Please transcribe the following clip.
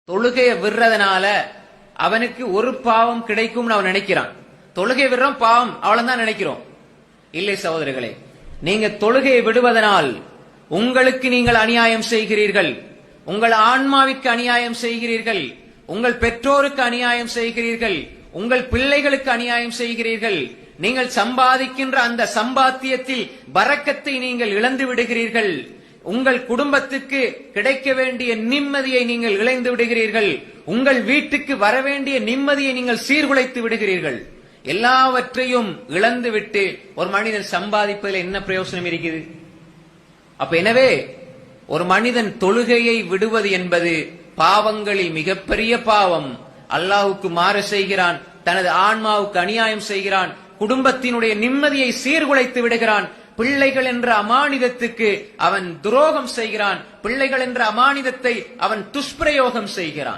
தொழுகையை விடுறதுனால அவனுக்கு ஒரு பாவம் கிடைக்கும்னு அவன் நினைக்கிறான். தொழுகை விடுறோம் பாவம் அவ்வளவுதான் நினைக்கிறோம். இல்லை சகோதரர்களே, நீங்க தொழுகையை விடுவதனால் உங்களுக்கு நீங்கள் அநியாயம் செய்கிறீர்கள், உங்கள் ஆன்மாவிற்கு அநியாயம் செய்கிறீர்கள், உங்கள் பெற்றோருக்கு அநியாயம் செய்கிறீர்கள், உங்கள் பிள்ளைகளுக்கு அநியாயம் செய்கிறீர்கள். நீங்கள் சம்பாதிக்கின்ற அந்த சம்பாத்தியத்தில் பரக்கத்தை நீங்கள் இழந்து விடுகிறீர்கள். உங்கள் குடும்பத்துக்கு கிடைக்க வேண்டிய நிம்மதியை நீங்கள் இழந்து விடுகிறீர்கள். உங்கள் வீட்டுக்கு வரவேண்டிய நிம்மதியை நீங்கள் சீர்குலைத்து விடுகிறீர்கள். எல்லாவற்றையும் இழந்துவிட்டு ஒரு மனிதன் சம்பாதிப்பதில் என்ன பிரயோசனம் இருக்குது? அப்ப எனவே ஒரு மனிதன் தொழுகையை விடுவது என்பது பாவங்களில் மிகப்பெரிய பாவம். அல்லாஹ்வுக்கு மாறு செய்கிறான், தனது ஆன்மாவுக்கு அநியாயம் செய்கிறான், குடும்பத்தினுடைய நிம்மதியை சீர்குலைத்து விடுகிறான். பிள்ளைகள் என்ற அமானிதத்துக்கு அவன் துரோகம் செய்கிறான், பிள்ளைகள் என்ற அமானிதத்தை அவன் துஷ்பிரயோகம் செய்கிறான்.